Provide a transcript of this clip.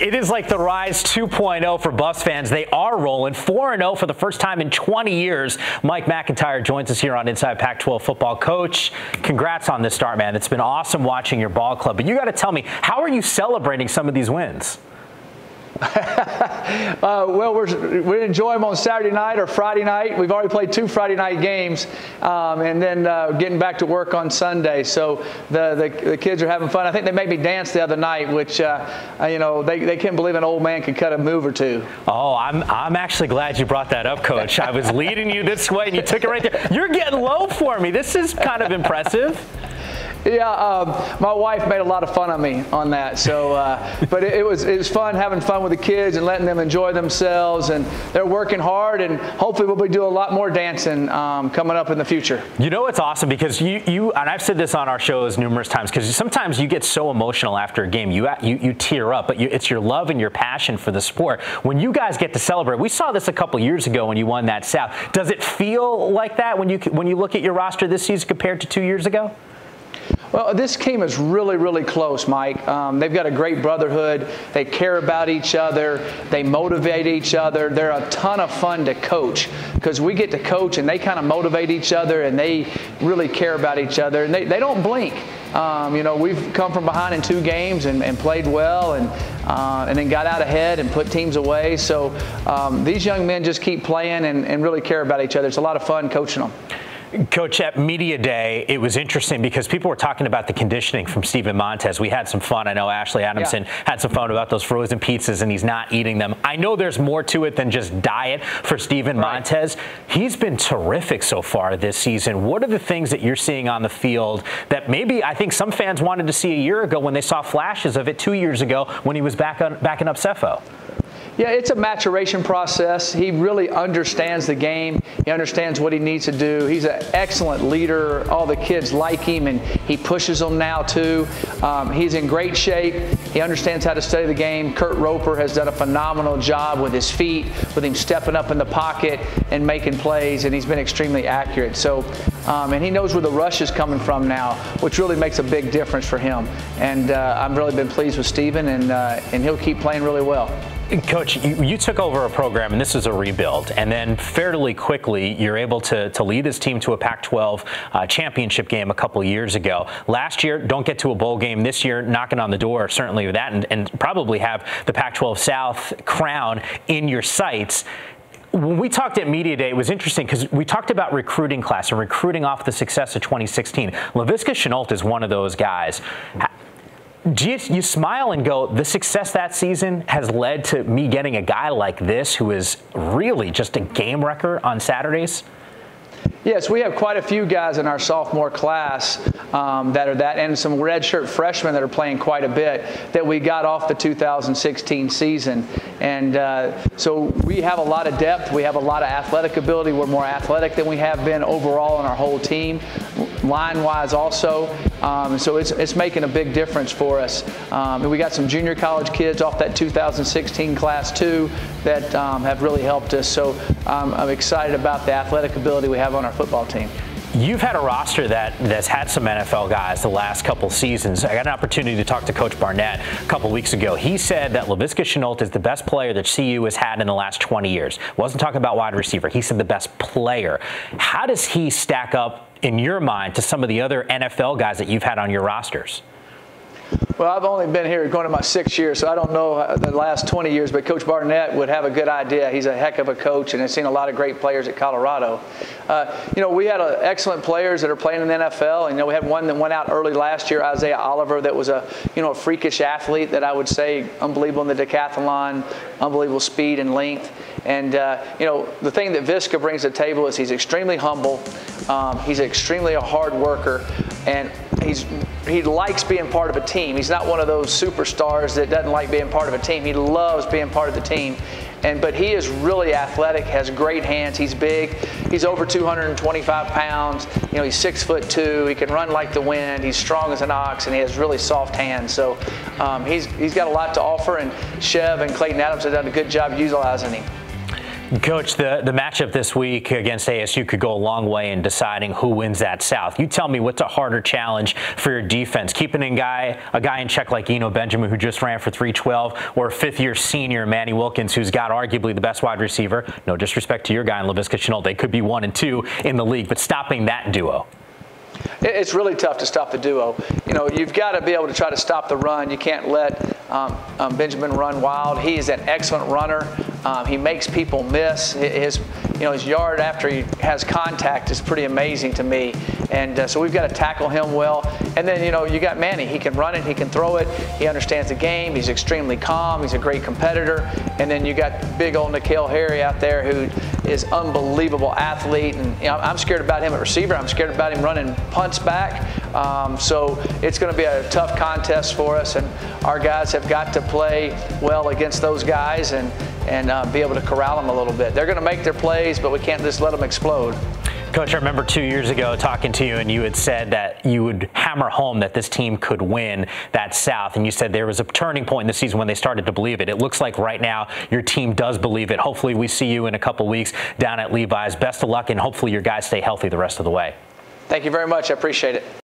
It is like the Rise 2.0 for Buffs fans. They are rolling 4-0 for the first time in 20 years. Mike MacIntyre joins us here on Inside Pac-12 Football. Coach, congrats on this start, man. It's been awesome watching your ball club. But you got to tell me, how are you celebrating some of these wins? Well, we enjoy them on Saturday night or Friday night. We've already played 2 Friday night games, and then getting back to work on Sunday. So the kids are having fun. I think they made me dance the other night, which they can't believe an old man could cut a move or two. Oh, I'm actually glad you brought that up, Coach. I was leading you this way, and you took it right there. You're getting low for me. This is kind of impressive. Yeah, my wife made a lot of fun of me on that. So, but it was fun having fun with the kids and letting them enjoy themselves. And they're working hard, and hopefully we'll be doing a lot more dancing coming up in the future. You know, it's awesome because you and I've said this on our shows numerous times, because sometimes you get so emotional after a game, you tear up, but it's your love and your passion for the sport. When you guys get to celebrate, we saw this a couple years ago when you won that South. Does it feel like that when you look at your roster this season compared to 2 years ago? Well, this team is really, really close, Mike. They've got a great brotherhood. They care about each other. They motivate each other. They're a ton of fun to coach because we get to coach and they kind of motivate each other and they really care about each other. And they don't blink. We've come from behind in 2 games and played well and then got out ahead and put teams away. So these young men just keep playing and really care about each other. It's a lot of fun coaching them. Coach, at Media Day, it was interesting because people were talking about the conditioning from Steven Montez. We had some fun. I know Ashley Adamson had some fun about those frozen pizzas, and he's not eating them. I know there's more to it than just diet for Steven Montez. He's been terrific so far this season. What are the things that you're seeing on the field that maybe I think some fans wanted to see a year ago when they saw flashes of it 2 years ago when he was backing up Cepho? Yeah, it's a maturation process. He really understands the game. He understands what he needs to do. He's an excellent leader. All the kids like him, and he pushes them now, too. He's in great shape. He understands how to study the game. Kurt Roper has done a phenomenal job with his feet, with him stepping up in the pocket and making plays, and he's been extremely accurate. So, and he knows where the rush is coming from now, which really makes a big difference for him. And I've really been pleased with Steven, and he'll keep playing really well. Coach, you took over a program, and this is a rebuild, and then fairly quickly you're able to lead this team to a Pac-12 championship game a couple years ago. Last year, don't get to a bowl game. This year, knocking on the door, certainly with that, and probably have the Pac-12 South crown in your sights. When we talked at Media Day, it was interesting because we talked about recruiting class and recruiting off the success of 2016. Laviska Shenault is one of those guys. You smile and go, the success that season has led to me getting a guy like this who is really just a game wrecker on Saturdays? Yes, we have quite a few guys in our sophomore class that are that, and some redshirt freshmen that are playing quite a bit that we got off the 2016 season. And so we have a lot of depth. We have a lot of athletic ability. We're more athletic than we have been overall in our whole team, line-wise also. So it's making a big difference for us. And we got some junior college kids off that 2016 class too that have really helped us. So I'm excited about the athletic ability we have on our football team. You've had a roster that's had some NFL guys the last couple seasons. I got an opportunity to talk to Coach Barnett a couple weeks ago. He said that Laviska Shenault is the best player that CU has had in the last 20 years. Wasn't talking about wide receiver. He said the best player. How does he stack up in your mind to some of the other NFL guys that you've had on your rosters? Well, I've only been here going to my 6th year, so I don't know the last 20 years, but Coach Barnett would have a good idea. He's a heck of a coach and has seen a lot of great players at Colorado. We had excellent players that are playing in the NFL. And, we had one that went out early last year, Isaiah Oliver, that was a freakish athlete that I would say unbelievable in the decathlon, unbelievable speed and length. And, the thing that Viska brings to the table is he's extremely humble. He's extremely a hard worker, and he likes being part of a team. He's not one of those superstars that doesn't like being part of a team. He loves being part of the team. But he is really athletic, has great hands. He's big. He's over 225 pounds. He's 6'2". He can run like the wind. He's strong as an ox, and he has really soft hands. So he's got a lot to offer, and Chev and Clayton Adams have done a good job utilizing him. Coach, the matchup this week against ASU could go a long way in deciding who wins that South. You tell me, what's a harder challenge for your defense? Keeping a guy in check like Eno Benjamin, who just ran for 312, or a fifth-year senior Manny Wilkins, who's got arguably the best wide receiver. No disrespect to your guy in Laviska Shenault. They could be 1 and 2 in the league, but stopping that duo. It's really tough to stop the duo. You know, you've got to be able to try to stop the run. You can't let Benjamin run wild. He is an excellent runner. He makes people miss. His yard after he has contact is pretty amazing to me. And so we've got to tackle him well. And then, you got Manny. He can run it. He can throw it. He understands the game. He's extremely calm. He's a great competitor. And then you got big old N'Keal Harry out there who is unbelievable athlete. And I'm scared about him at receiver. I'm scared about him running punts back. So it's going to be a tough contest for us. And our guys have got to play well against those guys and be able to corral them a little bit. They're going to make their plays, but we can't just let them explode. Coach, I remember 2 years ago talking to you, and you had said that you would hammer home that this team could win that South, and you said there was a turning point in the season when they started to believe it. It looks like right now your team does believe it. Hopefully we see you in a couple weeks down at Levi's. Best of luck, and hopefully your guys stay healthy the rest of the way. Thank you very much. I appreciate it.